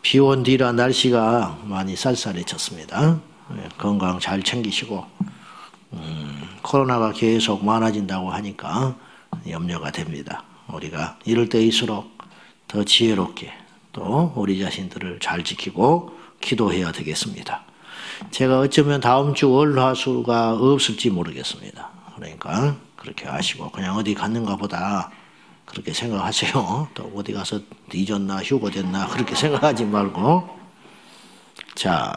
비온 뒤라 날씨가 많이 쌀쌀해졌습니다. 건강 잘 챙기시고 코로나가 계속 많아진다고 하니까 염려가 됩니다. 우리가 이럴 때일수록 더 지혜롭게 또 우리 자신들을 잘 지키고 기도해야 되겠습니다. 제가 어쩌면 다음 주 월화수가 없을지 모르겠습니다. 그러니까 그렇게 하시고 그냥 어디 갔는가 보다 그렇게 생각하세요. 또 어디 가서 뒤졌나 휴거됐나 그렇게 생각하지 말고. 자,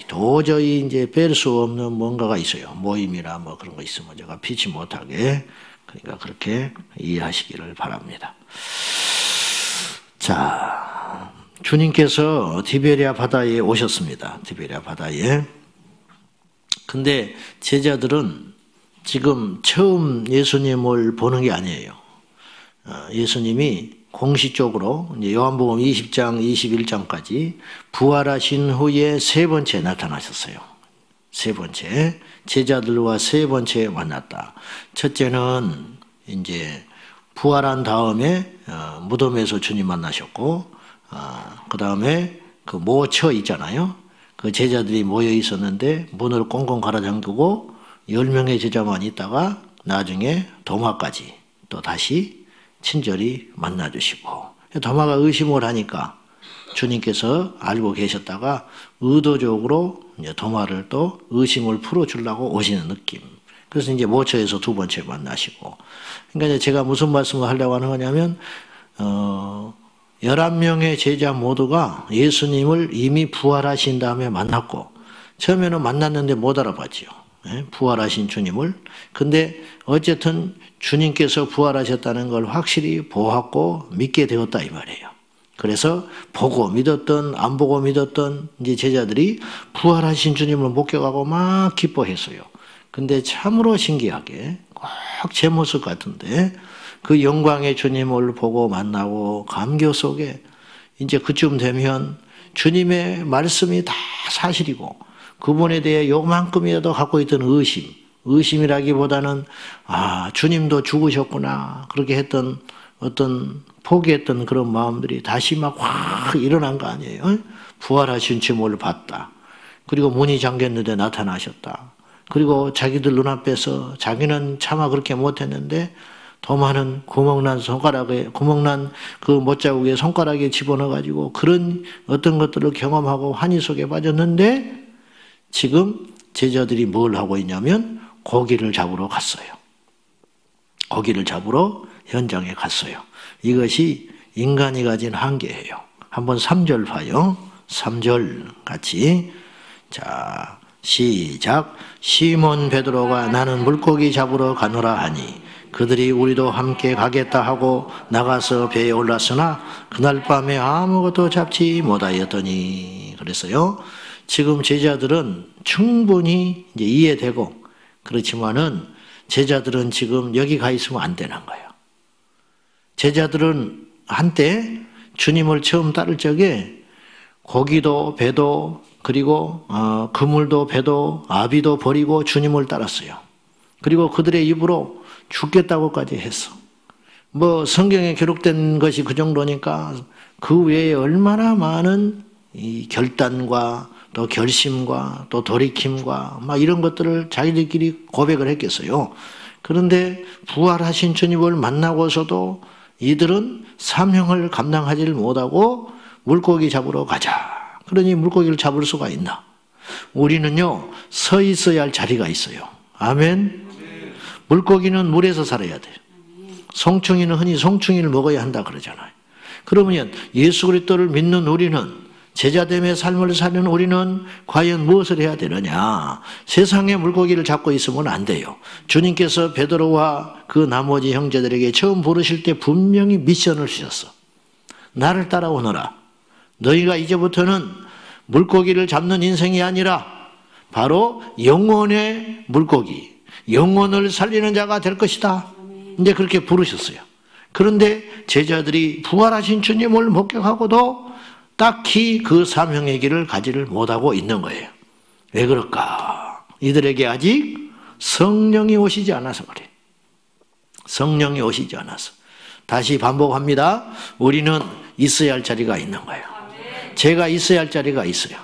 도저히 이제 뺄 수 없는 뭔가가 있어요. 모임이나 뭐 그런 거 있으면 제가 피치 못하게. 그러니까 그렇게 이해하시기를 바랍니다. 자, 주님께서 티베리아 바다에 오셨습니다. 티베리아 바다에. 근데 제자들은 지금 처음 예수님을 보는 게 아니에요. 예수님이 공식적으로 요한복음 20장, 21장까지 부활하신 후에 세 번째 나타나셨어요. 세 번째. 제자들과 세 번째 만났다. 첫째는 이제 부활한 다음에 무덤에서 주님 만나셨고, 그 다음에 그 모처 있잖아요. 그 제자들이 모여 있었는데 문을 꽁꽁 갈아 잠그고 10명의 제자만 있다가 나중에 도마까지 또 다시 친절히 만나주시고, 도마가 의심을 하니까 주님께서 알고 계셨다가 의도적으로 도마를 또 의심을 풀어주려고 오시는 느낌. 그래서 이제 모처에서 두 번째 만나시고. 그러니까 제가 무슨 말씀을 하려고 하는 거냐면 11명의 제자 모두가 예수님을 이미 부활하신 다음에 만났고, 처음에는 만났는데 못 알아봤지요. 부활하신 주님을. 근데 어쨌든 주님께서 부활하셨다는 걸 확실히 보았고 믿게 되었다 이 말이에요. 그래서 보고 믿었던 안 보고 믿었던 이제 제자들이 부활하신 주님을 목격하고 막 기뻐했어요. 근데 참으로 신기하게 꼭 제 모습 같은데 그 영광의 주님을 보고 만나고 감격 속에 이제 그쯤 되면 주님의 말씀이 다 사실이고 그분에 대해 요만큼이라도 갖고 있던 의심이라기보다는 주님도 죽으셨구나 그렇게 했던 어떤 포기했던 그런 마음들이 다시 막 확 일어난 거 아니에요. 부활하신 주님을 봤다. 그리고 문이 잠겼는데 나타나셨다. 그리고 자기들 눈앞에서 자기는 차마 그렇게 못했는데 도마는 구멍난 그 못자국에 손가락에 집어넣어가지고 그런 어떤 것들을 경험하고 환희 속에 빠졌는데 지금 제자들이 뭘 하고 있냐면 고기를 잡으러 갔어요. 고기를 잡으러 현장에 갔어요. 이것이 인간이 가진 한계예요. 한번 3절 봐요. 3절 같이. 자, 시작. 시몬 베드로가 나는 물고기 잡으러 가노라 하니 그들이 우리도 함께 가겠다 하고 나가서 배에 올랐으나 그날 밤에 아무것도 잡지 못하였더니. 그랬어요. 지금 제자들은 충분히 이제 이해되고 그렇지만은 제자들은 지금 여기 가 있으면 안 되는 거예요. 제자들은 한때 주님을 처음 따를 적에 고기도 배도 그리고 그물도 배도 아비도 버리고 주님을 따랐어요. 그리고 그들의 입으로 죽겠다고까지 했어. 뭐 성경에 기록된 것이 그 정도니까 그 외에 얼마나 많은 이 결단과 또 결심과 또 돌이킴과 막 이런 것들을 자기들끼리 고백을 했겠어요. 그런데 부활하신 주님을 만나고서도 이들은 사명을 감당하지를 못하고 물고기 잡으러 가자. 그러니 물고기를 잡을 수가 있나? 우리는요, 서 있어야 할 자리가 있어요. 아멘? 물고기는 물에서 살아야 돼요. 송충이는 흔히 송충이를 먹어야 한다 그러잖아요. 그러면 예수 그리스도를 믿는 우리는 제자됨의 삶을 사는 우리는 과연 무엇을 해야 되느냐? 세상의 물고기를 잡고 있으면 안 돼요. 주님께서 베드로와 그 나머지 형제들에게 처음 부르실 때 분명히 미션을 주셨어. 나를 따라오너라. 너희가 이제부터는 물고기를 잡는 인생이 아니라 바로 영혼의 물고기, 영혼을 살리는 자가 될 것이다. 이제 그렇게 부르셨어요. 그런데 제자들이 부활하신 주님을 목격하고도 딱히 그 사명의 길을 가지를 못하고 있는 거예요. 왜 그럴까? 이들에게 아직 성령이 오시지 않아서 그래. 성령이 오시지 않아서. 다시 반복합니다. 우리는 있어야 할 자리가 있는 거예요. 제가 있어야 할 자리가 있어요.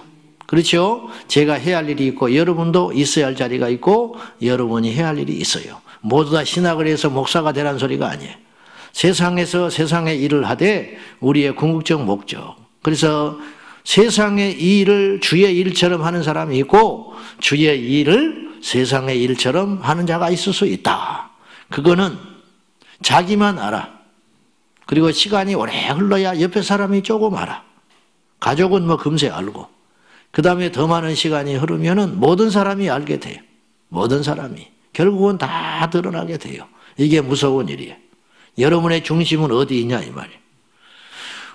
그렇죠? 제가 해야 할 일이 있고 여러분도 있어야 할 자리가 있고 여러분이 해야 할 일이 있어요. 모두 다 신학을 해서 목사가 되라는 소리가 아니에요. 세상에서 세상의 일을 하되 우리의 궁극적 목적. 그래서 세상의 일을 주의 일처럼 하는 사람이 있고 주의 일을 세상의 일처럼 하는 자가 있을 수 있다. 그거는 자기만 알아. 그리고 시간이 오래 흘러야 옆에 사람이 조금 알아. 가족은 뭐 금세 알고. 그 다음에 더 많은 시간이 흐르면은 모든 사람이 알게 돼요. 모든 사람이. 결국은 다 드러나게 돼요. 이게 무서운 일이에요. 여러분의 중심은 어디 있냐 이 말이에요.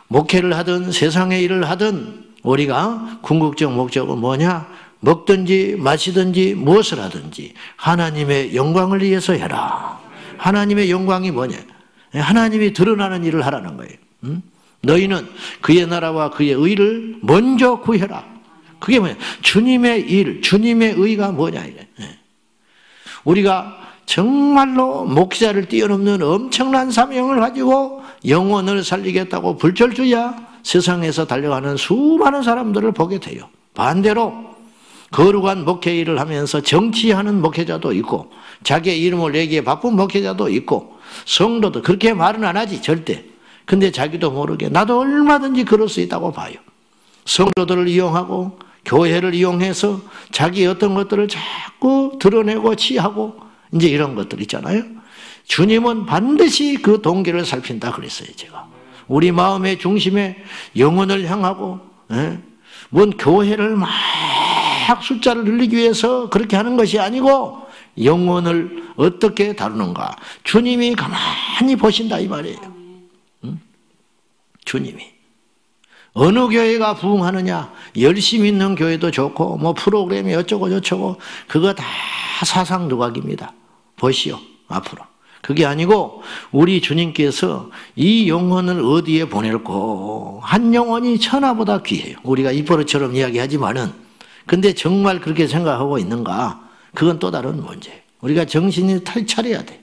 목회를 하든 세상의 일을 하든 우리가 궁극적 목적은 뭐냐? 먹든지 마시든지 무엇을 하든지 하나님의 영광을 위해서 해라. 하나님의 영광이 뭐냐? 하나님이 드러나는 일을 하라는 거예요. 너희는 그의 나라와 그의 의를 먼저 구해라. 그게 뭐냐? 주님의 일, 주님의 의가 뭐냐 이게. 우리가 정말로 목자를 뛰어넘는 엄청난 사명을 가지고 영혼을 살리겠다고 불철주야 세상에서 달려가는 수많은 사람들을 보게 돼요. 반대로 거룩한 목회 일을 하면서 정치하는 목회자도 있고 자기의 이름을 내기에 바쁜 목회자도 있고 성도도 그렇게 말은 안 하지 절대. 근데 자기도 모르게 나도 얼마든지 그럴 수 있다고 봐요. 성도들을 이용하고 교회를 이용해서 자기 어떤 것들을 자꾸 드러내고 취하고 이제 이런 것들 있잖아요. 주님은 반드시 그 동기를 살핀다 그랬어요. 제가 우리 마음의 중심에 영혼을 향하고 뭔 교회를 막 숫자를 늘리기 위해서 그렇게 하는 것이 아니고 영혼을 어떻게 다루는가 주님이 가만히 보신다 이 말이에요. 주님이 어느 교회가 부흥하느냐 열심히 있는 교회도 좋고 뭐 프로그램이 어쩌고 저쩌고 그거 다 사상 누각입니다. 보시오 앞으로. 그게 아니고 우리 주님께서 이 영혼을 어디에 보낼고 한 영혼이 천하보다 귀해요. 우리가 입버릇처럼 이야기하지만은 근데 정말 그렇게 생각하고 있는가? 그건 또 다른 문제예요. 우리가 정신이 차려야 돼요.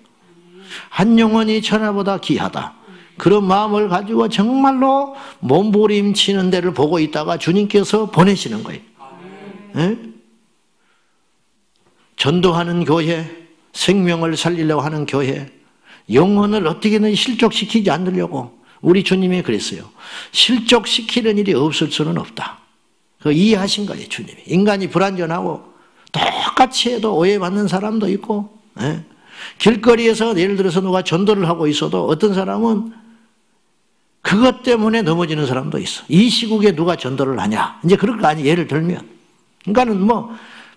한 영혼이 천하보다 귀하다. 그런 마음을 가지고 정말로 몸부림치는 데를 보고 있다가 주님께서 보내시는 거예요. 네? 전도하는 교회, 생명을 살리려고 하는 교회, 영혼을 어떻게든 실족시키지 않으려고 우리 주님이 그랬어요. 실족시키는 일이 없을 수는 없다. 그 이해하신 거예요, 주님이. 인간이 불완전하고 똑같이 해도 오해받는 사람도 있고, 예? 길거리에서 예를 들어서 누가 전도를 하고 있어도 어떤 사람은 그것 때문에 넘어지는 사람도 있어. 이 시국에 누가 전도를 하냐? 이제 그럴 거 아니에요. 예를 들면. 그러니까는 뭐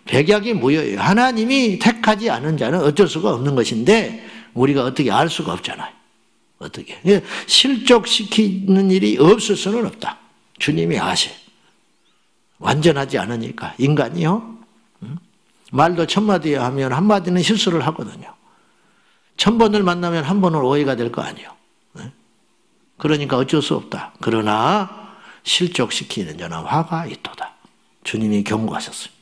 백약이 무효예요. 하나님이 택하지 않은 자는 어쩔 수가 없는 것인데 우리가 어떻게 알 수가 없잖아요. 어떻게. 실족시키는 일이 없을 수는 없다. 주님이 아셔. 완전하지 않으니까. 인간이요. 말도 1000마디 하면 한마디는 실수를 하거든요. 1000번을 만나면 한 번은 오해가 될 거 아니에요. 그러니까 어쩔 수 없다. 그러나 실족시키는 자는 화가 있도다. 주님이 경고하셨어요.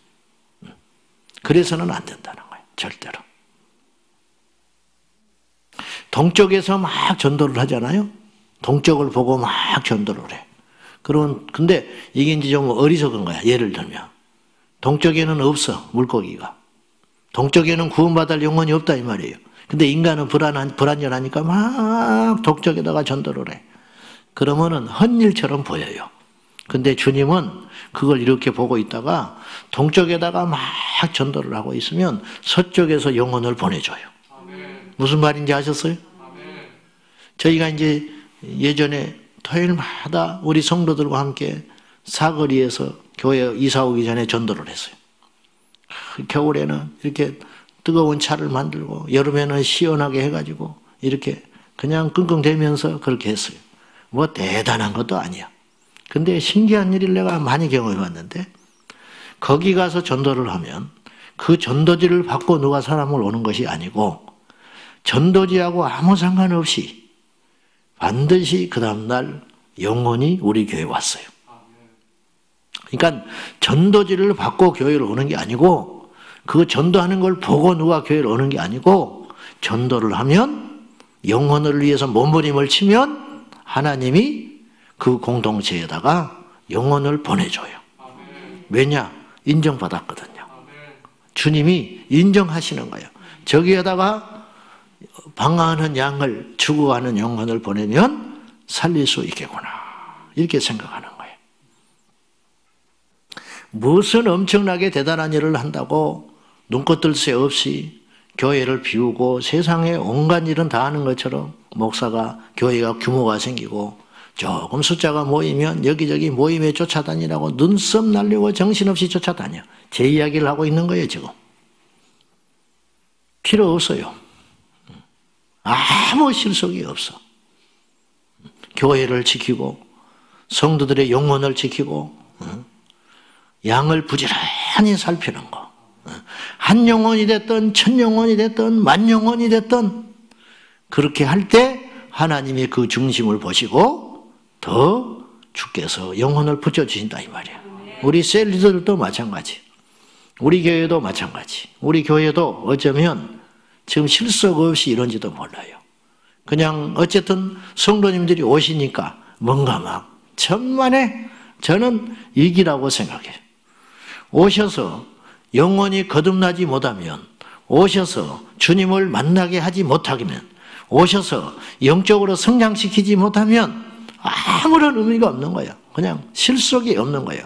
그래서는 안 된다는 거예요. 절대로. 동쪽에서 막 전도를 하잖아요. 동쪽을 보고 막 전도를 해. 근데 이게 이제 좀 어리석은 거야. 예를 들면. 동쪽에는 없어, 물고기가. 동쪽에는 구원받을 영혼이 없다, 이 말이에요. 근데 인간은 불안전하니까 막 동쪽에다가 전도를 해. 그러면은 헛일처럼 보여요. 근데 주님은 그걸 이렇게 보고 있다가 동쪽에다가 막 전도를 하고 있으면 서쪽에서 영혼을 보내줘요. 무슨 말인지 아셨어요? 저희가 이제 예전에 토요일마다 우리 성도들과 함께 사거리에서 교회 이사 오기 전에 전도를 했어요. 겨울에는 이렇게 뜨거운 차를 만들고 여름에는 시원하게 해가지고 이렇게 그냥 끙끙대면서 그렇게 했어요. 뭐 대단한 것도 아니야. 근데 신기한 일을 내가 많이 경험해 봤는데 거기 가서 전도를 하면 그 전도지를 받고 누가 사람을 오는 것이 아니고 전도지하고 아무 상관없이 반드시 그 다음날 영혼이 우리 교회에 왔어요. 그러니까 전도지를 받고 교회를 오는 게 아니고 그 전도하는 걸 보고 누가 교회를 오는 게 아니고 전도를 하면 영혼을 위해서 몸부림을 치면 하나님이 그 공동체에다가 영혼을 보내줘요. 왜냐? 인정받았거든요. 주님이 인정하시는 거예요. 저기에다가 방황하는 양을 죽어가는 영혼을 보내면 살릴 수 있겠구나. 이렇게 생각하는 거예요. 무슨 엄청나게 대단한 일을 한다고 눈꽃들 새 없이 교회를 비우고 세상에 온갖 일은 다 하는 것처럼 목사가 교회가 규모가 생기고 조금 숫자가 모이면 여기저기 모임에 쫓아다니라고 눈썹 날리고 정신없이 쫓아다녀. 제 이야기를 하고 있는 거예요 지금. 필요 없어요. 아무 실속이 없어. 교회를 지키고 성도들의 영혼을 지키고 양을 부지런히 살피는 거. 한 영혼이 됐든 천 영혼이 됐든 만 영혼이 됐든 그렇게 할 때 하나님이 그 중심을 보시고 더 주께서 영혼을 붙여주신다 이 말이에요. 우리 셀리들도 마찬가지. 우리 교회도 마찬가지. 우리 교회도 어쩌면 지금 실속 없이 이런지도 몰라요. 그냥 어쨌든 성도님들이 오시니까 뭔가 막 천만에 저는 이기라고 생각해요. 오셔서 영혼이 거듭나지 못하면, 오셔서 주님을 만나게 하지 못하면, 오셔서 영적으로 성장시키지 못하면 아무런 의미가 없는 거예요. 그냥 실속이 없는 거예요.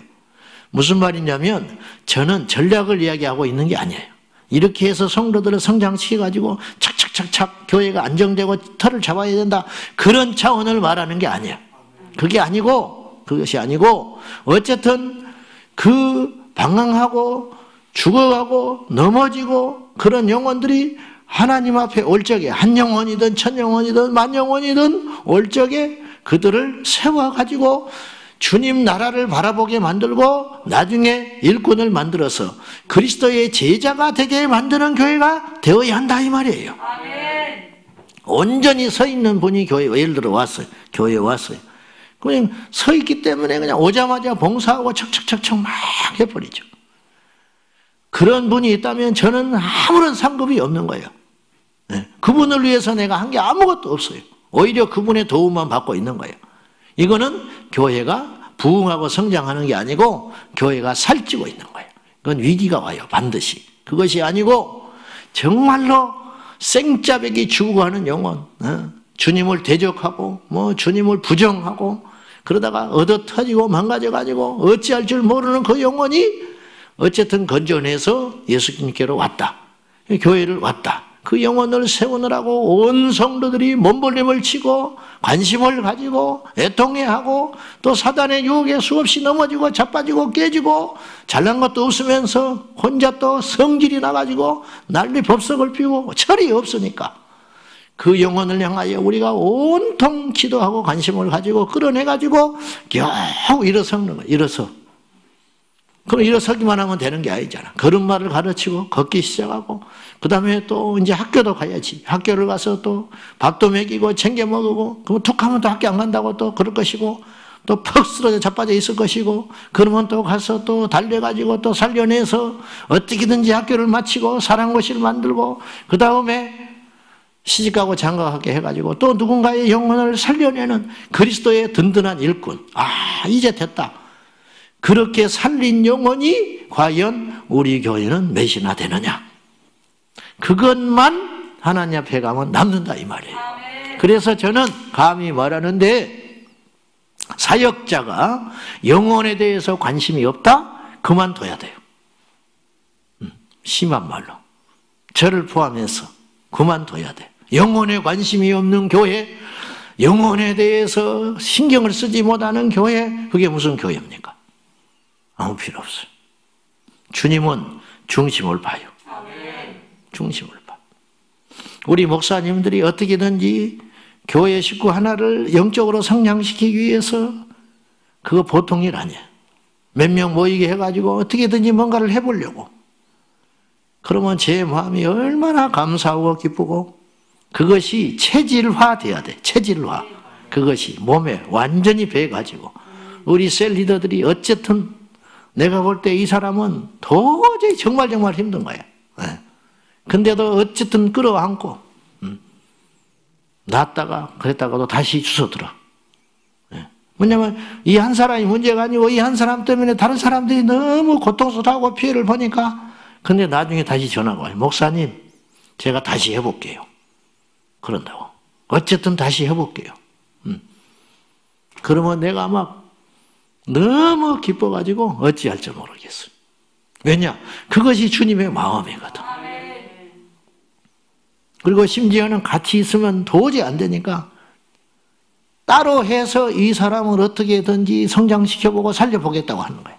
무슨 말이냐면 저는 전략을 이야기하고 있는 게 아니에요. 이렇게 해서 성도들을 성장시켜가지고 착착착착 교회가 안정되고 털을 잡아야 된다. 그런 차원을 말하는 게 아니에요. 그게 아니고, 그것이 아니고 어쨌든 그 방황하고 죽어가고 넘어지고 그런 영혼들이 하나님 앞에 올 적에 한 영혼이든 천 영혼이든 만 영혼이든 올 적에 그들을 세워가지고 주님 나라를 바라보게 만들고 나중에 일꾼을 만들어서 그리스도의 제자가 되게 만드는 교회가 되어야 한다 이 말이에요. 아멘. 온전히 서 있는 분이 교회에 예를 들어 왔어요. 교회에 왔어요. 그냥 서 있기 때문에 그냥 오자마자 봉사하고 척척척척 막 해버리죠. 그런 분이 있다면 저는 아무런 상급이 없는 거예요. 네. 그분을 위해서 내가 한 게 아무것도 없어요. 오히려 그분의 도움만 받고 있는 거예요. 이거는 교회가 부흥하고 성장하는 게 아니고 교회가 살찌고 있는 거예요. 그건 위기가 와요. 반드시. 그것이 아니고 정말로 생짜배기 죽어가는 영혼, 주님을 대적하고 주님을 부정하고 그러다가 얻어 터지고 망가져가지고 어찌할 줄 모르는 그 영혼이 어쨌든 건져내서 예수님께로 왔다. 교회를 왔다. 그 영혼을 세우느라고 온 성도들이 몸부림을 치고 관심을 가지고 애통해하고 또 사단의 유혹에 수없이 넘어지고 자빠지고 깨지고 잘난 것도 없으면서 혼자 또 성질이 나가지고 난리 법석을 피우고 철이 없으니까 그 영혼을 향하여 우리가 온통 기도하고 관심을 가지고 끌어내가지고 겨우 일어서는 거예요. 일어서. 그럼 일어서기만 하면 되는 게 아니잖아. 걸음마를 가르치고 걷기 시작하고 그 다음에 또 이제 학교도 가야지. 학교를 가서 또 밥도 먹이고 챙겨 먹고 그럼 툭 하면 또 학교 안 간다고 또 그럴 것이고 또 퍽 쓰러져 자빠져 있을 것이고 그러면 또 가서 또 달려가지고 또 살려내서 어떻게든지 학교를 마치고 사랑고시를 만들고 그 다음에 시집가고 장가가게 해가지고 또 누군가의 영혼을 살려내는 그리스도의 든든한 일꾼. 아 이제 됐다. 그렇게 살린 영혼이 과연 우리 교회는 몇이나 되느냐. 그것만 하나님 앞에 가면 남는다 이 말이에요. 그래서 저는 감히 말하는데 사역자가 영혼에 대해서 관심이 없다? 그만둬야 돼요. 심한 말로. 저를 포함해서 그만둬야 돼. 영혼에 관심이 없는 교회, 영혼에 대해서 신경을 쓰지 못하는 교회, 그게 무슨 교회입니까? 아무 필요 없어요. 주님은 중심을 봐요. 중심을 봐. 우리 목사님들이 어떻게든지 교회 식구 하나를 영적으로 성장시키기 위해서 그거 보통 일 아니에요. 몇 명 모이게 해가지고 어떻게든지 뭔가를 해보려고. 그러면 제 마음이 얼마나 감사하고 기쁘고 그것이 체질화돼야 돼. 체질화. 그것이 몸에 완전히 배가지고 우리 셀 리더들이 어쨌든 내가 볼 때 이 사람은 도저히 정말 힘든 거야. 근데도 어쨌든 끌어안고 놨다가 그랬다가도 다시 주워들어. 뭐냐면 이 한 사람이 문제가 아니고 이 한 사람 때문에 다른 사람들이 너무 고통스러워하고 피해를 보니까. 근데 나중에 다시 전화가 와요. 목사님, 제가 다시 해볼게요. 그런다고. 어쨌든 다시 해볼게요. 그러면 내가 막 너무 기뻐가지고 어찌할 줄 모르겠어요. 왜냐? 그것이 주님의 마음이거든. 그리고 심지어는 같이 있으면 도저히 안 되니까 따로 해서 이 사람을 어떻게든지 성장시켜보고 살려보겠다고 하는 거예요.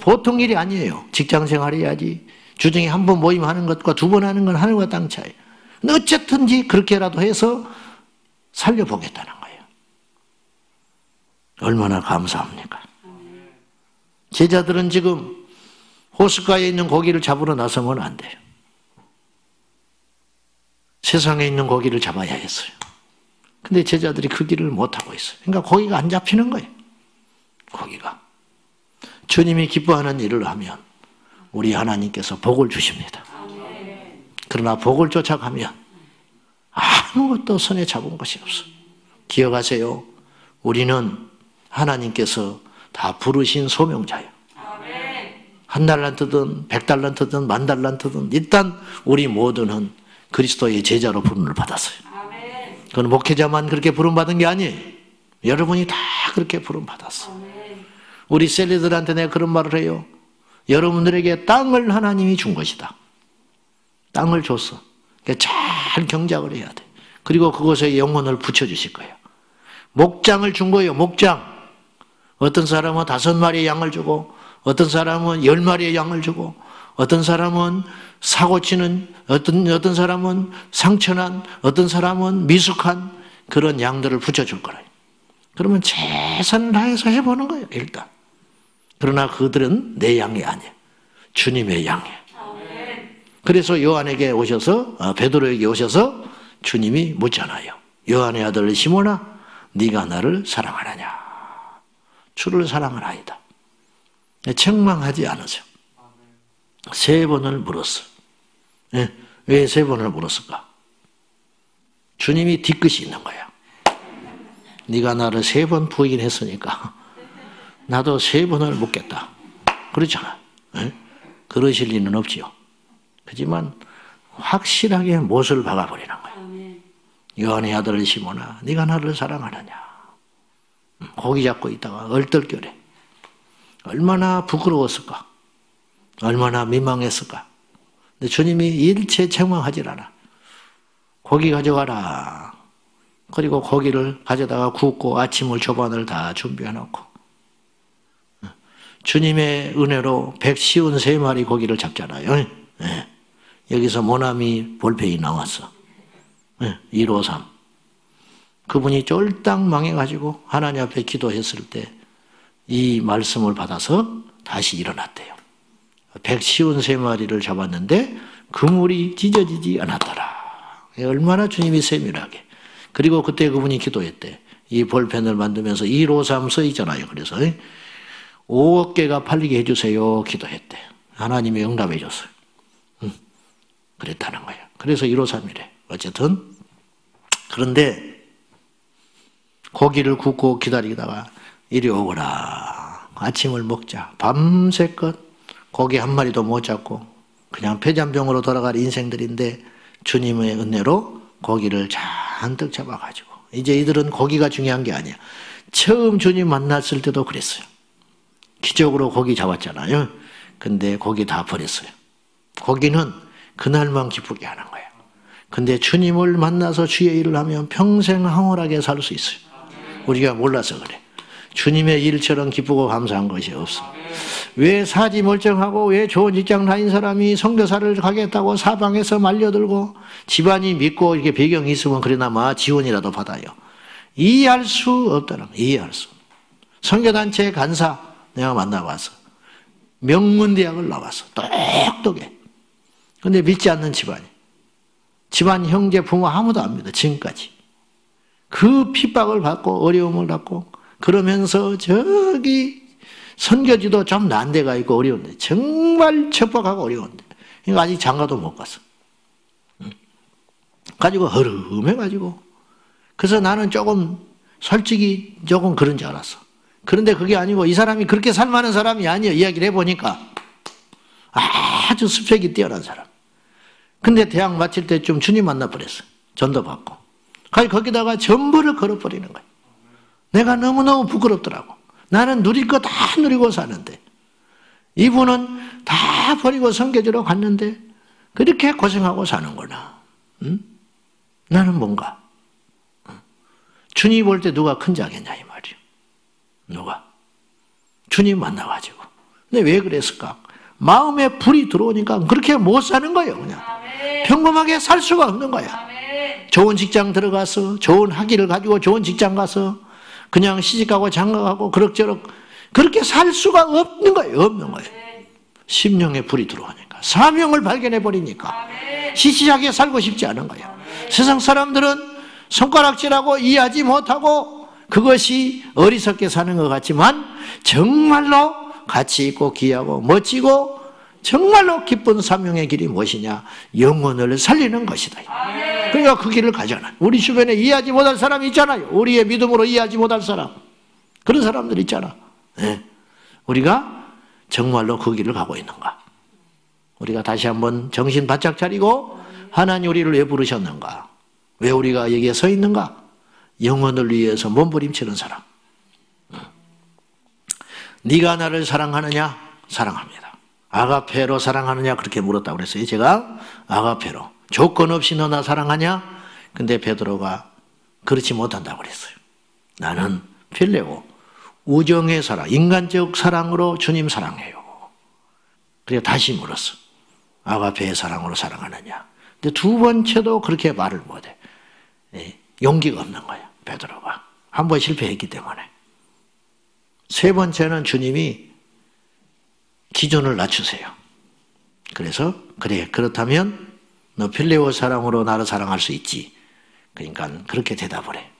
보통 일이 아니에요. 직장생활 해야지. 주중에 한 번 모임하는 것과 두 번 하는 건 하늘과 땅 차이. 어쨌든지 그렇게라도 해서 살려보겠다는 거예요. 얼마나 감사합니까? 제자들은 지금 호숫가에 있는 고기를 잡으러 나서면 안 돼요. 세상에 있는 고기를 잡아야 했어요. 근데 제자들이 그 길을 못하고 있어요. 그러니까 고기가 안 잡히는 거예요. 고기가. 주님이 기뻐하는 일을 하면 우리 하나님께서 복을 주십니다. 그러나 복을 쫓아가면 아무것도 손에 잡은 것이 없어요. 기억하세요. 우리는 하나님께서 다 부르신 소명자예요. 한 달란트든 100달란트든 10,000달란트든 일단 우리 모두는 그리스도의 제자로 부름을 받았어요. 그건 목회자만 그렇게 부름받은 게 아니에요. 여러분이 다 그렇게 부름받았어. 우리 셀리들한테 내가 그런 말을 해요. 여러분들에게 땅을 하나님이 준 것이다. 땅을 줬어. 그러니까 잘 경작을 해야 돼. 그리고 그것에 영혼을 붙여주실 거예요. 목장을 준 거예요. 목장. 어떤 사람은 5마리의 양을 주고 어떤 사람은 10마리의 양을 주고 어떤 사람은 사고치는 어떤 사람은 상처난 어떤 사람은 미숙한 그런 양들을 붙여줄 거예요. 그러면 최선을 다해서 해보는 거예요. 일단. 그러나 그들은 내 양이 아니에요. 주님의 양이에요. 그래서 요한에게 오셔서 베드로에게 오셔서 주님이 묻잖아요. 요한의 아들 시몬아 네가 나를 사랑하느냐. 주를 사랑하나이다. 책망하지 않으세요. 3번을 물었어요. 왜 3번을 물었을까? 주님이 뒤끝이 있는 거야. 네가 나를 3번 부인했으니까 나도 3번을 묻겠다. 그렇잖아. 그러실 리는 없지요. 하지만 확실하게 못을 박아버리는 거야. 요한의 아들 시몬아 네가 나를 사랑하느냐. 고기 잡고 있다가 얼떨결에 얼마나 부끄러웠을까. 얼마나 민망했을까. 근데 주님이 일체 책망하지 않아. 고기 가져가라. 그리고 고기를 가져다가 굽고 아침을 조반을 다 준비해놓고 주님의 은혜로 153마리 고기를 잡잖아요. 여기서 모나미 볼펜이 나왔어. 153. 그분이 쫄딱 망해가지고 하나님 앞에 기도했을 때 이 말씀을 받아서 다시 일어났대요. 153마리를 잡았는데 그물이 찢어지지 않았더라. 얼마나 주님이 세밀하게. 그리고 그때 그분이 기도했대. 이 볼펜을 만들면서 153 써 있잖아요. 그래서 5억 개가 팔리게 해주세요. 기도했대. 하나님이 응답해 줬어요. 그랬다는 거예요. 그래서 153이래. 어쨌든 그런데 고기를 굽고 기다리다가 이리 오거라. 아침을 먹자. 밤새껏 고기 한 마리도 못 잡고 그냥 폐잔병으로 돌아갈 인생들인데 주님의 은혜로 고기를 잔뜩 잡아가지고 이제 이들은 고기가 중요한 게 아니야. 처음 주님 만났을 때도 그랬어요. 기적으로 고기 잡았잖아요. 근데 고기 다 버렸어요. 고기는 그날만 기쁘게 하는 거예요. 근데 주님을 만나서 주의 일을 하면 평생 황홀하게 살 수 있어요. 우리가 몰라서 그래. 주님의 일처럼 기쁘고 감사한 것이 없어. 왜 사지 멀쩡하고 왜 좋은 직장 다닌 사람이 선교사를 가겠다고 사방에서 말려들고 집안이 믿고 이렇게 배경이 있으면 그래나마 지원이라도 받아요. 이해할 수 없다는 거예요. 이해할 수. 선교단체 간사 내가 만나봤어. 명문대학을 나왔어. 똑똑해. 근데 믿지 않는 집안이. 집안 형제 부모 아무도 안 믿어. 지금까지. 그 핍박을 받고 어려움을 받고 그러면서 저기 선교지도 좀 난 데가 있고 어려운데 정말 척박하고 어려운데 그러니까 아직 장가도 못 갔어. 가지고 허름해가지고 그래서 나는 조금 솔직히 조금 그런 줄 알았어. 그런데 그게 아니고 이 사람이 그렇게 살만한 사람이 아니에요. 이야기를 해보니까 아주 스펙이 뛰어난 사람. 근데 대학 마칠 때쯤 주님 만나버렸어. 전도 받고. 거기다가 전부를 걸어버리는 거예요. 내가 너무너무 부끄럽더라고. 나는 누릴 거 다 누리고 사는데 이분은 다 버리고 선교지로 갔는데 그렇게 고생하고 사는구나. 응? 나는 뭔가 주님 볼 때 누가 큰 자겠냐 이 말이에요. 누가? 주님 만나가지고. 근데 왜 그랬을까? 마음에 불이 들어오니까 그렇게 못 사는 거예요. 그냥 평범하게 살 수가 없는 거야. 좋은 직장 들어가서 좋은 학위를 가지고 좋은 직장 가서 그냥 시집가고 장가가고 그럭저럭 그렇게 살 수가 없는 거예요. 없는 거예요. 심령에 불이 들어오니까 사명을 발견해 버리니까 시시하게 살고 싶지 않은 거예요. 세상 사람들은 손가락질하고 이해하지 못하고 그것이 어리석게 사는 것 같지만 정말로 가치 있고 귀하고 멋지고 정말로 기쁜 사명의 길이 무엇이냐? 영혼을 살리는 것이다. 그러니까 그 길을 가잖아요. 우리 주변에 이해하지 못할 사람이 있잖아요. 우리의 믿음으로 이해하지 못할 사람. 그런 사람들 있잖아. 네. 우리가 정말로 그 길을 가고 있는가? 우리가 다시 한번 정신 바짝 차리고 하나님 우리를 왜 부르셨는가? 왜 우리가 여기에 서 있는가? 영혼을 위해서 몸부림치는 사람. 네가 나를 사랑하느냐? 사랑합니다. 아가페로 사랑하느냐? 그렇게 물었다고 그랬어요. 제가 아가페로. 조건 없이 너 나 사랑하냐? 근데 베드로가 그렇지 못한다고 그랬어요. 나는 필레오. 우정의 사랑, 인간적 사랑으로 주님 사랑해요. 그래서 다시 물었어. 아가페의 사랑으로 사랑하느냐? 근데 두 번째도 그렇게 말을 못해. 용기가 없는 거야, 베드로가. 한 번 실패했기 때문에. 세 번째는 주님이 기준을 낮추세요. 그래서 그래, 그렇다면 너 필레오 사랑으로 나를 사랑할 수 있지. 그러니까 그렇게 대답을 해.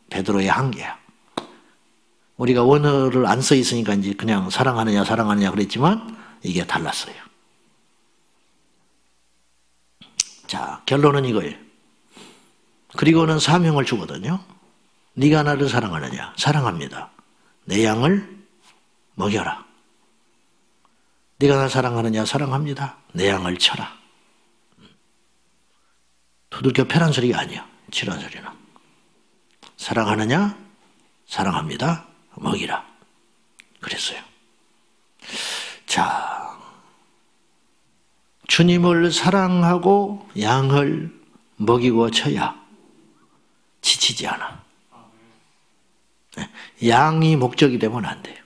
베드로의 한계야. 우리가 원어를 안 써 있으니까 이제 그냥 사랑하느냐 그랬지만 이게 달랐어요. 자, 결론은 이거예요. 그리고는 사명을 주거든요. 네가 나를 사랑하느냐? 사랑합니다. 내 양을 먹여라. 네가 나를 사랑하느냐? 사랑합니다. 내 양을 쳐라. 두들겨 패란 소리가 아니야. 치란 소리는. 사랑하느냐? 사랑합니다. 먹이라. 그랬어요. 자, 주님을 사랑하고 양을 먹이고 쳐야 지치지 않아. 양이 목적이 되면 안 돼요.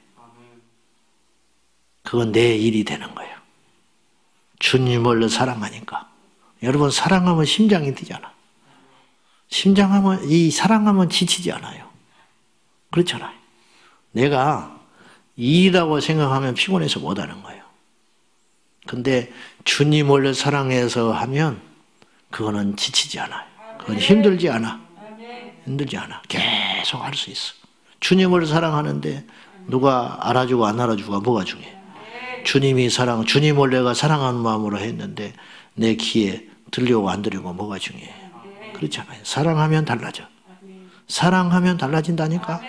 그건 내 일이 되는 거예요. 주님을 사랑하니까. 여러분, 사랑하면 심장이 뛰잖아. 이 사랑하면 지치지 않아요. 그렇잖아요. 내가 일이라고 생각하면 피곤해서 못하는 거예요. 근데 주님을 사랑해서 하면 그거는 지치지 않아요. 그건 힘들지 않아. 힘들지 않아. 계속 할 수 있어. 주님을 사랑하는데 누가 알아주고 안 알아주고 뭐가 중요해? 주님을 내가 사랑하는 마음으로 했는데 내 귀에 들려오고 안 들려오고 뭐가 중요해? 그렇잖아요. 사랑하면 달라져. 사랑하면 달라진다니까.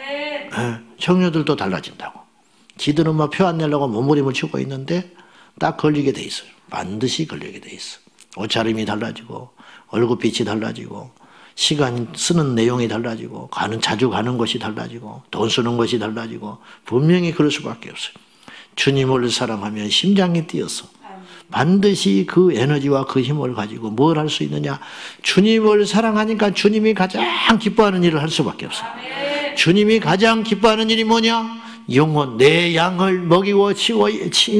청년들도 달라진다고. 지들은 막 표 안 내려고 몸부림을 치고 있는데 딱 걸리게 돼 있어요. 반드시 걸리게 돼 있어. 옷차림이 달라지고 얼굴빛이 달라지고 시간 쓰는 내용이 달라지고 자주 가는 것이 달라지고 돈 쓰는 것이 달라지고 분명히 그럴 수밖에 없어요. 주님을 사랑하면 심장이 뛰어서 반드시 그 에너지와 그 힘을 가지고 뭘 할 수 있느냐? 주님을 사랑하니까 주님이 가장 기뻐하는 일을 할 수밖에 없어요. 주님이 가장 기뻐하는 일이 뭐냐? 영혼, 내 양을 먹이고 치고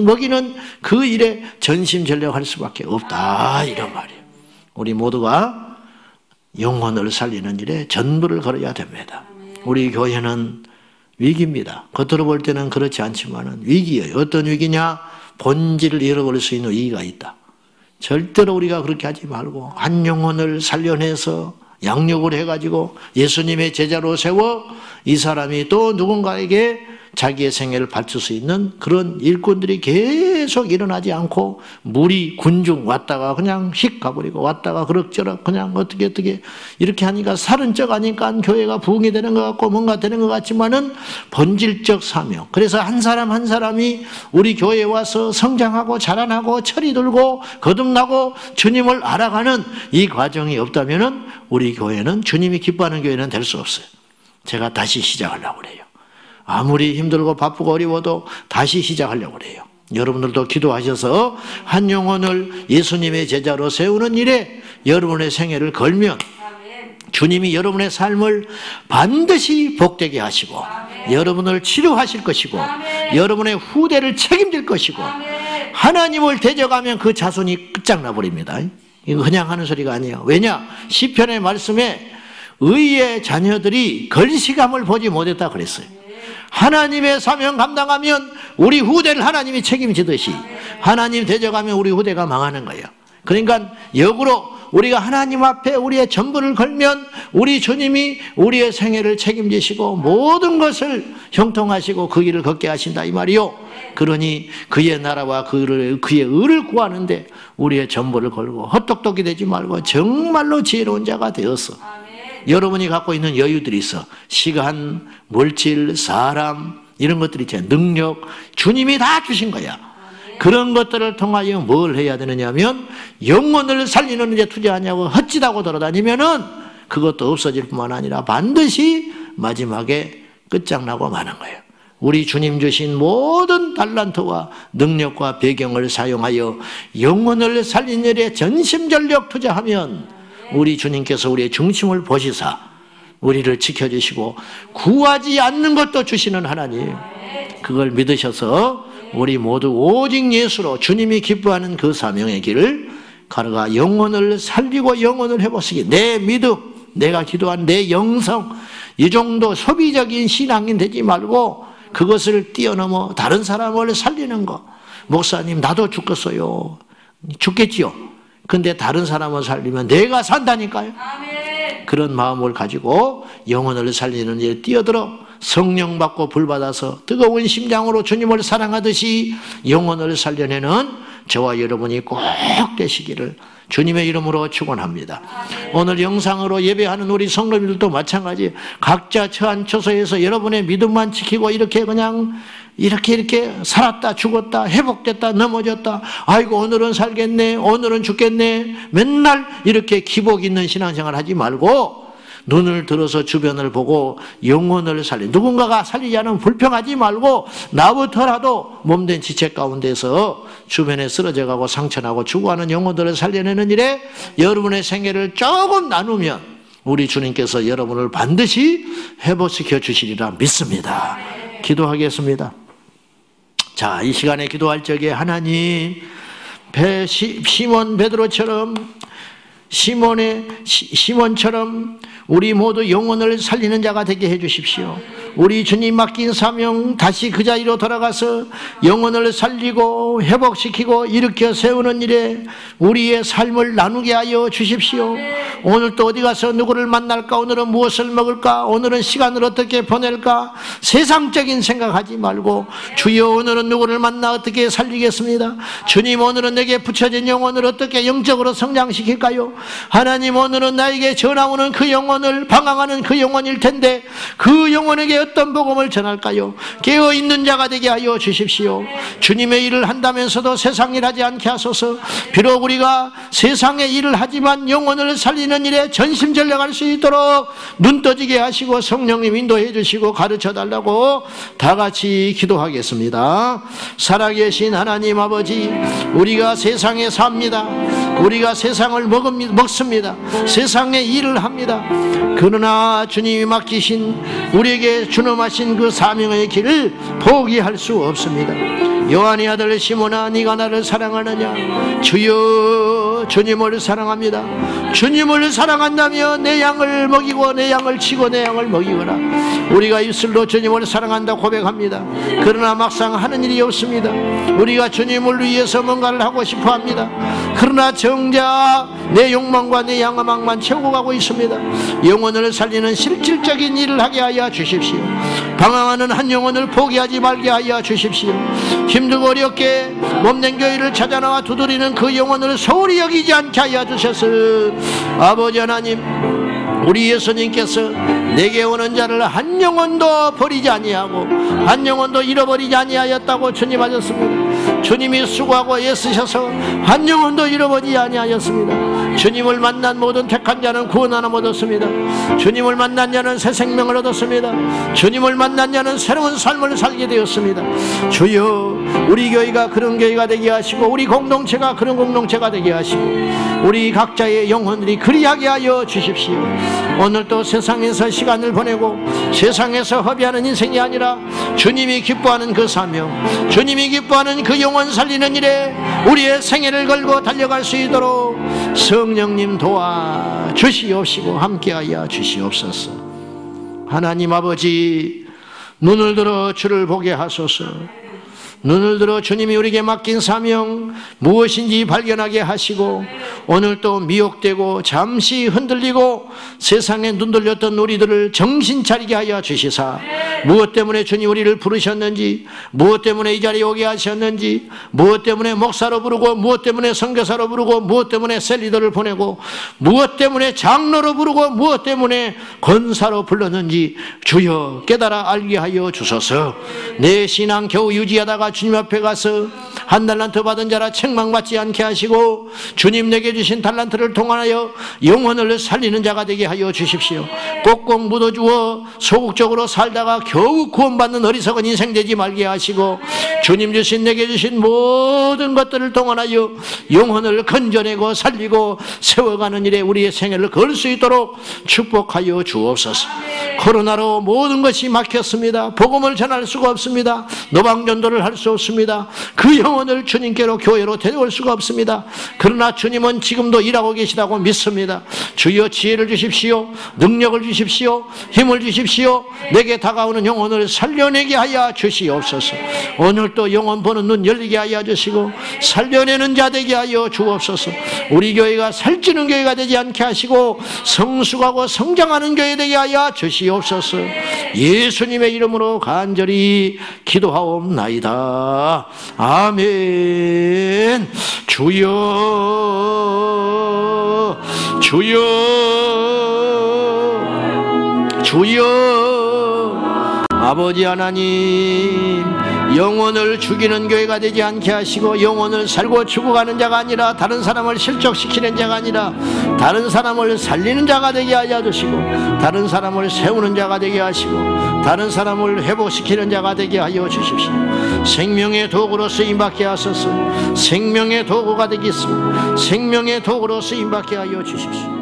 먹이는 그 일에 전심전력할 수밖에 없다, 이런 말이에요. 우리 모두가 영혼을 살리는 일에 전부를 걸어야 됩니다. 우리 교회는 위기입니다. 겉으로 볼 때는 그렇지 않지만 위기예요. 어떤 위기냐? 본질을 잃어버릴 수 있는 위기가 있다. 절대로 우리가 그렇게 하지 말고 한 영혼을 살려내서 양육을 해가지고 예수님의 제자로 세워 이 사람이 또 누군가에게 자기의 생애를 바칠 수 있는 그런 일꾼들이 계속 일어나지 않고 무리 군중 왔다가 그냥 휙 가버리고 왔다가 그럭저럭 그냥 어떻게 이렇게 하니까 살은 쩍 하니까 교회가 부흥이 되는 것 같고 뭔가 되는 것 같지만은 본질적 사명. 그래서 한 사람 한 사람이 우리 교회에 와서 성장하고 자라나고 철이 들고 거듭나고 주님을 알아가는 이 과정이 없다면은 우리 교회는 주님이 기뻐하는 교회는 될 수 없어요. 제가 다시 시작하려고 그래요. 아무리 힘들고 바쁘고 어려워도 다시 시작하려고 그래요. 여러분들도 기도하셔서 한 영혼을 예수님의 제자로 세우는 일에 여러분의 생애를 걸면 주님이 여러분의 삶을 반드시 복되게 하시고 여러분을 치료하실 것이고 여러분의 후대를 책임질 것이고 하나님을 대적하면 그 자손이 끝장나 버립니다. 이거 그냥 하는 소리가 아니에요. 왜냐? 시편의 말씀에 의의 자녀들이 걸시감을 보지 못했다 그랬어요. 하나님의 사명 감당하면 우리 후대를 하나님이 책임지듯이 하나님 대적하면 우리 후대가 망하는 거예요. 그러니까 역으로 우리가 하나님 앞에 우리의 전부를 걸면 우리 주님이 우리의 생애를 책임지시고 모든 것을 형통하시고 그 길을 걷게 하신다 이 말이요. 그러니 그의 나라와 그의 의를 구하는데 우리의 전부를 걸고 헛똑똑이 되지 말고 정말로 지혜로운 자가 되어서 여러분이 갖고 있는 여유들이 있어. 시간, 물질, 사람 이런 것들이 있잖아요. 능력 주님이 다 주신 거야. 그런 것들을 통하여 뭘 해야 되느냐면 영혼을 살리는 데 투자하냐고 헛짓하고 돌아다니면은 그것도 없어질 뿐만 아니라 반드시 마지막에 끝장나고 마는 거예요. 우리 주님 주신 모든 달란트와 능력과 배경을 사용하여 영혼을 살리는 일에 전심전력 투자하면 우리 주님께서 우리의 중심을 보시사 우리를 지켜주시고 구하지 않는 것도 주시는 하나님, 그걸 믿으셔서 우리 모두 오직 예수로 주님이 기뻐하는 그 사명의 길을 걸어가 영혼을 살리고 영혼을 회복시키 내 믿음, 내가 기도한 내 영성, 이 정도 소비적인 신앙인 되지 말고 그것을 뛰어넘어 다른 사람을 살리는 거. 목사님 나도 죽겠어요. 죽겠지요. 근데 다른 사람을 살리면 내가 산다니까요. 아멘. 그런 마음을 가지고 영혼을 살리는 일에 뛰어들어 성령 받고 불 받아서 뜨거운 심장으로 주님을 사랑하듯이 영혼을 살려내는 저와 여러분이 꼭 되시기를 주님의 이름으로 축원합니다. 오늘 영상으로 예배하는 우리 성도님들도 마찬가지 각자 처한 처소에서 여러분의 믿음만 지키고 이렇게 그냥 이렇게 살았다 죽었다 회복됐다 넘어졌다 아이고 오늘은 살겠네 오늘은 죽겠네 맨날 이렇게 기복 있는 신앙생활 하지 말고 눈을 들어서 주변을 보고 영혼을 살리 누군가가 살리지 않으면 불평하지 말고 나부터라도 몸된 지체 가운데서 주변에 쓰러져가고 상처나고 죽어가는 영혼들을 살려내는 일에 여러분의 생애를 조금 나누면 우리 주님께서 여러분을 반드시 회복시켜 주시리라 믿습니다. 기도하겠습니다. 자, 이 시간에 기도할 적에 하나님 시몬 베드로처럼 시몬처럼 우리 모두 영혼을 살리는 자가 되게 해 주십시오. 우리 주님 맡긴 사명 다시 그 자리로 돌아가서 영혼을 살리고 회복시키고 일으켜 세우는 일에 우리의 삶을 나누게 하여 주십시오. 오늘 또 어디 가서 누구를 만날까? 오늘은 무엇을 먹을까? 오늘은 시간을 어떻게 보낼까? 세상적인 생각하지 말고 주여 오늘은 누구를 만나 어떻게 살리겠습니다. 주님 오늘은 내게 붙여진 영혼을 어떻게 영적으로 성장시킬까요? 하나님 오늘은 나에게 전화 오는 그 영혼을 방황하는 그 영혼일 텐데 그 영혼에게 어떤 복음을 전할까요? 깨어있는 자가 되게 하여 주십시오. 주님의 일을 한다면서도 세상 일 하지 않게 하소서. 비록 우리가 세상의 일을 하지만 영혼을 살리는 일에 전심전력할 수 있도록 눈 떠지게 하시고 성령님 인도해 주시고 가르쳐 달라고 다 같이 기도하겠습니다. 살아계신 하나님 아버지, 우리가 세상에 삽니다. 우리가 세상을 먹습니다. 세상의 일을 합니다. 그러나 주님이 맡기신 우리에게 준엄하신 그 사명의 길을 포기할 수 없습니다. 요한의 아들 시몬아 네가 나를 사랑하느냐? 주여 주님을 사랑합니다. 주님을 사랑한다며 내 양을 먹이고 내 양을 치고 내 양을 먹이거라. 우리가 입술로 주님을 사랑한다 고백합니다. 그러나 막상 하는 일이 없습니다. 우리가 주님을 위해서 뭔가를 하고 싶어 합니다. 그러나 정작 내 욕망과 내 양망만 채우고 가고 있습니다. 영혼을 살리는 실질적인 일을 하게 하여 주십시오. 방황하는 한 영혼을 포기하지 말게 하여 주십시오. 힘들고 어렵게 몸된 교회를 찾아나와 두드리는 그 영혼을 소홀히 여기지 않게 하여 주셔서 아버지 하나님, 우리 예수님께서 내게 오는 자를 한 영혼도 버리지 아니하고 한 영혼도 잃어버리지 아니하였다고 주님 하셨습니다. 주님이 수고하고 애쓰셔서 한 영혼도 잃어버리지 아니하였습니다. 주님을 만난 모든 택한 자는 구원 하나 얻었습니다. 주님을 만난 자는 새 생명을 얻었습니다. 주님을 만난 자는 새로운 삶을 살게 되었습니다. 주여, 우리 교회가 그런 교회가 되게 하시고 우리 공동체가 그런 공동체가 되게 하시고 우리 각자의 영혼들이 그리하게 하여 주십시오. 오늘도 세상에서 시간을 보내고 세상에서 허비하는 인생이 아니라 주님이 기뻐하는 그 사명, 주님이 기뻐하는 그 영혼 살리는 일에 우리의 생애를 걸고 달려갈 수 있도록 성령님 도와 주시옵시고 함께하여 주시옵소서. 하나님 아버지, 눈을 들어 주를 보게 하소서. 눈을 들어 주님이 우리에게 맡긴 사명 무엇인지 발견하게 하시고 오늘도 미혹되고 잠시 흔들리고 세상에 눈 돌렸던 우리들을 정신 차리게 하여 주시사 무엇 때문에 주님 우리를 부르셨는지, 무엇 때문에 이 자리에 오게 하셨는지, 무엇 때문에 목사로 부르고 무엇 때문에 선교사로 부르고 무엇 때문에 셀리더를 보내고 무엇 때문에 장로로 부르고 무엇 때문에 권사로 불렀는지 주여 깨달아 알게 하여 주소서. 내 신앙 겨우 유지하다가 주님 앞에 가서 한 달란트 받은 자라 책망받지 않게 하시고 주님 내게 주신 달란트를 통하여 영혼을 살리는 자가 되게 하여 주십시오. 꼭꼭 묻어주어 소극적으로 살다가 겨우 구원받는 어리석은 인생 되지 말게 하시고 주님 주신 내게 주신 모든 것들을 통하여 영혼을 건져내고 살리고 세워가는 일에 우리의 생애를 걸 수 있도록 축복하여 주옵소서. 코로나로 모든 것이 막혔습니다. 복음을 전할 수가 없습니다. 노방전도를 할 수 없습니다. 그 영혼을 주님께로 교회로 데려올 수가 없습니다. 그러나 주님은 지금도 일하고 계시다고 믿습니다. 주여 지혜를 주십시오. 능력을 주십시오. 힘을 주십시오. 내게 다가오는 영혼을 살려내게 하여 주시옵소서. 오늘도 영혼 보는 눈 열리게 하여 주시고 살려내는 자 되게 하여 주옵소서. 우리 교회가 살찌는 교회가 되지 않게 하시고 성숙하고 성장하는 교회 되게 하여 주시옵소서. 예수님의 이름으로 간절히 기도하옵나이다. 아멘. 주여 주여 주여. 아버지 하나님, 영혼을 죽이는 교회가 되지 않게 하시고 영혼을 살고 죽어가는 자가 아니라 다른 사람을 실족시키는 자가 아니라 다른 사람을 살리는 자가 되게 하여 주시고 다른 사람을 세우는 자가 되게 하시고 다른 사람을 회복시키는 자가 되게 하여 주십시오. 생명의 도구로 쓰임받게 하소서. 생명의 도구가 되겠습니다. 생명의 도구로 쓰임받게 하여 주십시오.